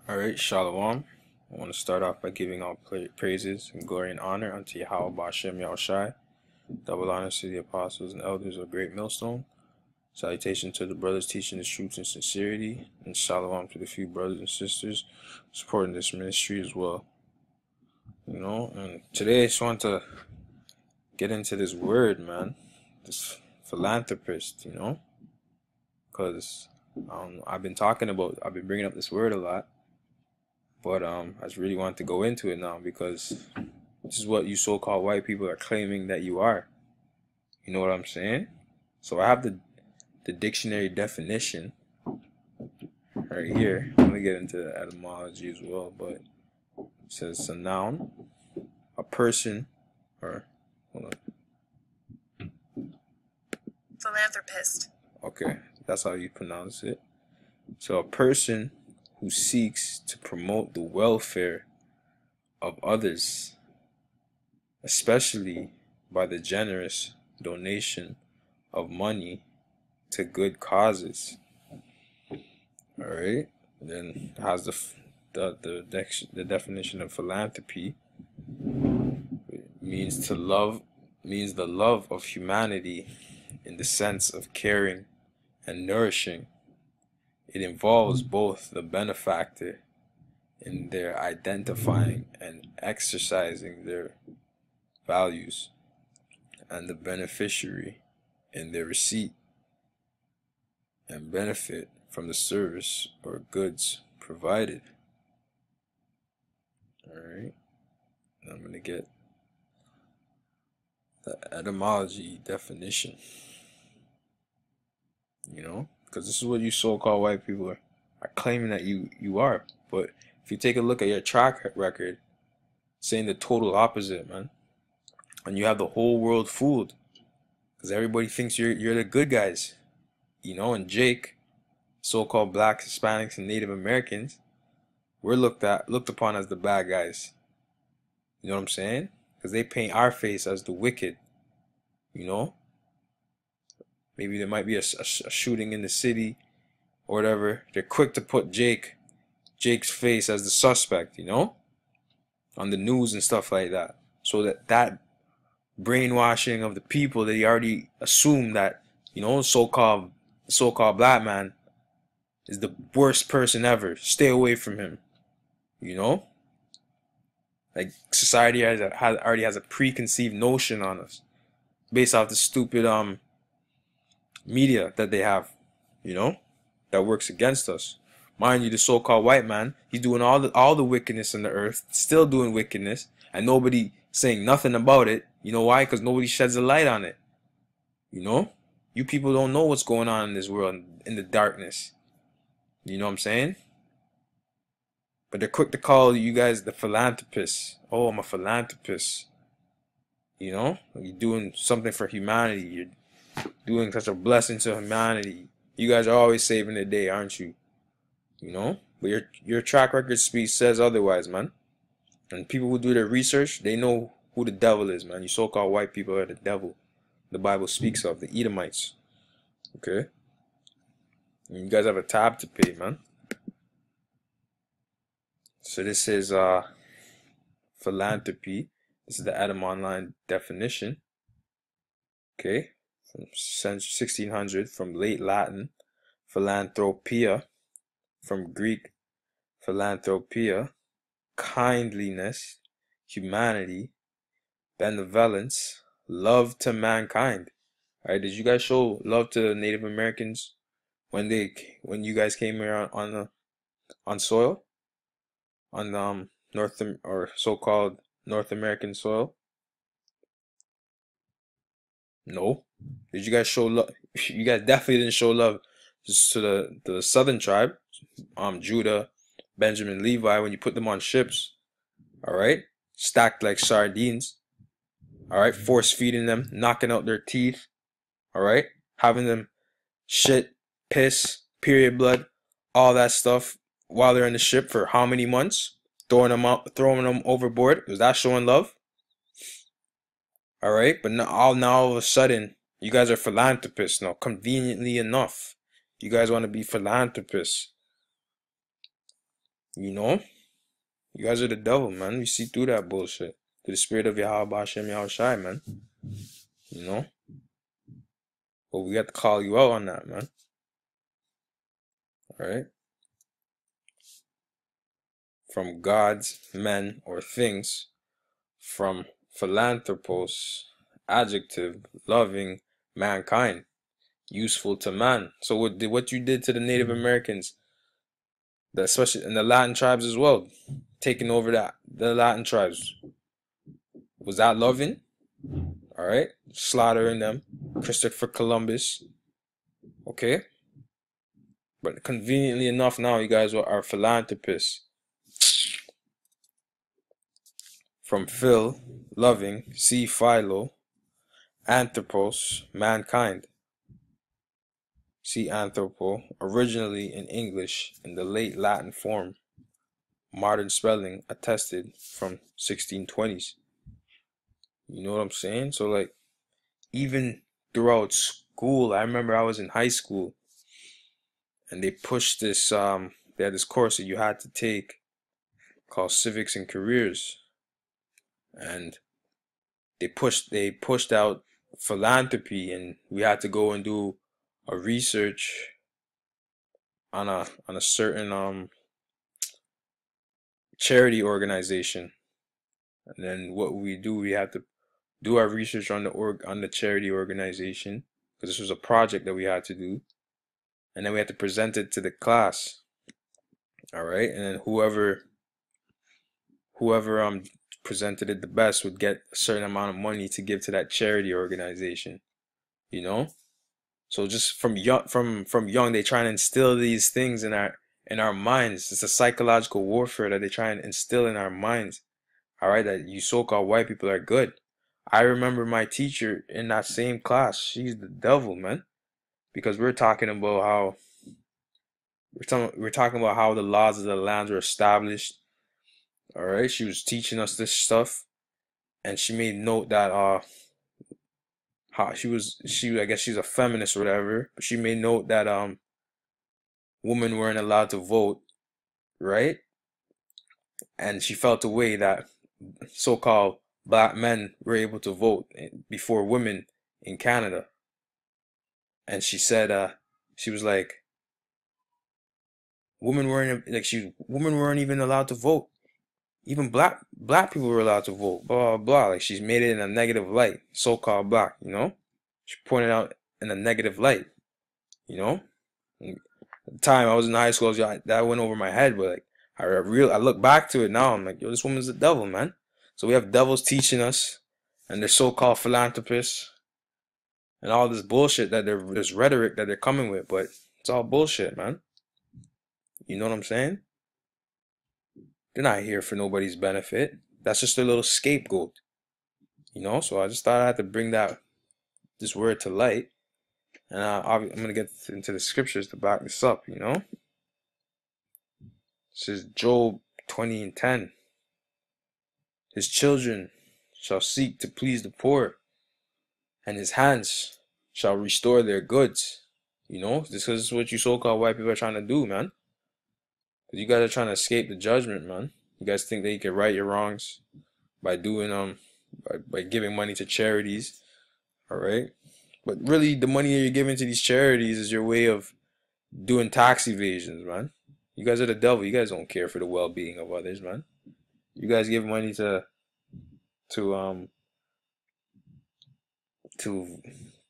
Alright, Shalom. I want to start off by giving all praises and glory and honor unto Yahweh Bashem Yahushai. Double honors to the apostles and elders of Great Millstone. Salutation to the brothers teaching the truth and sincerity. And Shalom to the few brothers and sisters supporting this ministry as well. And today I just want to get into this word, man. This philanthropist, because I've been bringing up this word a lot. But I just really want to go into it now because this is what you so-called white people are claiming that you are. You know what I'm saying? So I have the dictionary definition right here. I'm gonna get into the etymology as well, but it says it's a noun, a person, or hold on. Philanthropist. Okay, that's how you pronounce it. So a person who seeks to promote the welfare of others, especially by the generous donation of money to good causes. All right. Then it has the definition of philanthropy. It means the love of humanity in the sense of caring and nourishing. It involves both the benefactor in their identifying and exercising their values and the beneficiary in their receipt and benefit from the service or goods provided. Alright, I'm going to get the etymology definition, because this is what you so-called white people are claiming that you are. But if you take a look at your track record, saying the total opposite, man, and you have the whole world fooled because everybody thinks you're the good guys, and Jake, so-called blacks, Hispanics, and Native Americans, we're looked upon as the bad guys. You know what I'm saying? Because they paint our face as the wicked. Maybe there might be a shooting in the city or whatever. They're quick to put Jake's face as the suspect, on the news and stuff like that. So that brainwashing of the people, they already assume that, so-called black man is the worst person ever. Stay away from him. Like society already has a preconceived notion on us based off the stupid media that they have, that works against us. Mind you, the so-called white man, he's doing all the wickedness on the earth, still doing wickedness, and nobody saying nothing about it. You know why? Because nobody sheds a light on it. You people don't know what's going on in this world, in the darkness. You know what I'm saying? But they're quick to call you guys the philanthropists. Oh, I'm a philanthropist. You're doing something for humanity. You're doing such a blessing to humanity. You guys are always saving the day, aren't you? But your track record speech says otherwise, man. And people who do their research, they know who the devil is, man. You so-called white people are the devil the Bible speaks of, the Edomites. Okay? And you guys have a tab to pay, man. So this is philanthropy. This is the Edom Online definition. Okay? From 1600, from late Latin, philanthropia, from Greek, philanthropia, kindliness, humanity, benevolence, love to mankind. All right, did you guys show love to the Native Americans when you guys came here on soil, on or so-called North American soil? No. Did you guys show love? You guys definitely didn't show love just to the southern tribe, Judah, Benjamin, Levi, when you put them on ships. All right, stacked like sardines. All right, force feeding them, knocking out their teeth. All right, having them shit, piss, period blood, all that stuff while they're in the ship for how many months? Throwing them overboard. Was that showing love? All right, but now all of a sudden, you guys are philanthropists now. Conveniently enough, you guys want to be philanthropists. You know? You guys are the devil, man. We see through that bullshit. To the spirit of Yahweh Hashem Yahushai, man. You know? But we got to call you out on that, man. Alright? From gods, men, or things. From philanthropos, adjective, loving, mankind. Useful to man. So what you did to the Native Americans, especially in the Latin tribes as well, taking over the Latin tribes, was that loving? All right, slaughtering them, Christopher Columbus. Okay, but conveniently enough, now you guys are philanthropists. From Phil, loving, see Philo, anthropos, mankind. See anthropo, originally in English in the late Latin form, modern spelling attested from 1620s. You know what I'm saying? So like, even throughout school, I remember I was in high school and they pushed this, they had this course that you had to take called Civics and Careers. And they pushed out philanthropy, and we had to go and do a research on a certain charity organization. And then what we do, we had to do our research on the charity organization, because this was a project that we had to do, and then we had to present it to the class. All right, and then whoever presented it the best would get a certain amount of money to give to that charity organization. You know, so just from young they try and instill these things in our minds. It's a psychological warfare that they try and instill in our minds. All right, that you so-called white people are good. I remember my teacher in that same class. She's the devil, man, because we're talking about how the laws of the land were established. All right, she was teaching us this stuff, and she made note that how I guess she's a feminist or whatever, but she made note that women weren't allowed to vote, right? And she felt a way that so-called black men were able to vote before women in Canada. And she said, she was like, women weren't even allowed to vote. Even black people were allowed to vote. Blah blah blah. Like, she's made it in a negative light. So-called black, you know. She pointed out in a negative light, you know. And at the time I was in high school, that went over my head, but like I look back to it now. I'm like, yo, this woman's the devil, man. So we have devils teaching us, and they're so-called philanthropists, and all this bullshit this rhetoric that they're coming with, but it's all bullshit, man. You know what I'm saying? They're not here for nobody's benefit. That's just a little scapegoat, you know. So I just thought I had to bring this word to light, and I'm gonna get into the scriptures to back this up, you know. This is Job 20:10. His children shall seek to please the poor, and his hands shall restore their goods. You know, this is what you so-called white people are trying to do, man. Because you guys are trying to escape the judgment, man. You guys think that you can right your wrongs by doing by giving money to charities, all right? But really, the money that you're giving to these charities is your way of doing tax evasions, man. You guys are the devil. You guys don't care for the well-being of others, man. You guys give money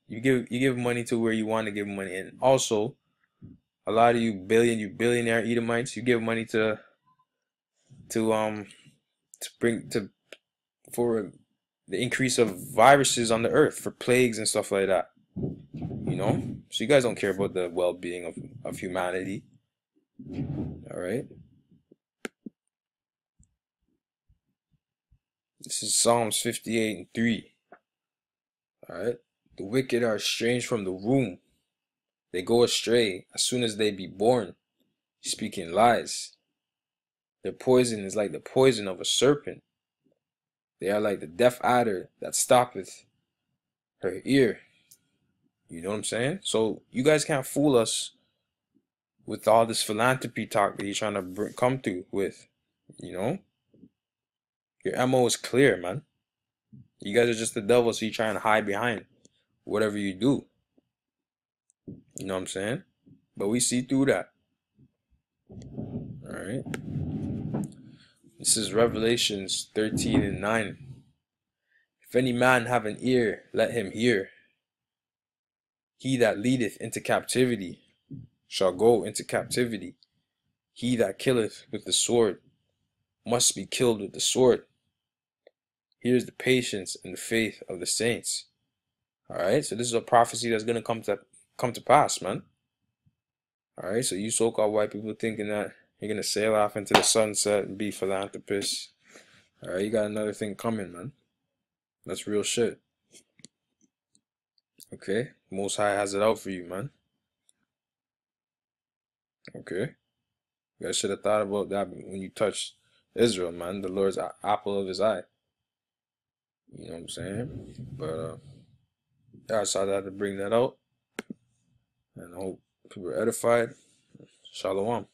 you give money to where you want to give money, and also a lot of you billionaire Edomites, you give money for the increase of viruses on the earth, for plagues and stuff like that. You know, so you guys don't care about the well-being of humanity. All right. This is Psalms 58:3. All right. The wicked are estranged from the womb. They go astray as soon as they be born, speaking lies. Their poison is like the poison of a serpent. They are like the deaf adder that stoppeth her ear. You know what I'm saying? So you guys can't fool us with all this philanthropy talk that you're trying to come through with, you know? Your MO is clear, man. You guys are just the devil, so you're trying to hide behind whatever you do. You know what I'm saying? But we see through that. Alright? This is Revelations 13:9. If any man have an ear, let him hear. He that leadeth into captivity shall go into captivity. He that killeth with the sword must be killed with the sword. Here's the patience and the faith of the saints. Alright, so this is a prophecy that's gonna come to pass, man. Alright, so you so-called white people thinking that you're gonna sail off into the sunset and be philanthropists. Alright, you got another thing coming, man. That's real shit. Okay, Most High has it out for you, man. Okay, you guys should have thought about that when you touched Israel, man. The Lord's apple of his eye. You know what I'm saying? But yeah, I saw that to bring that out, and I hope people are edified. Shalom.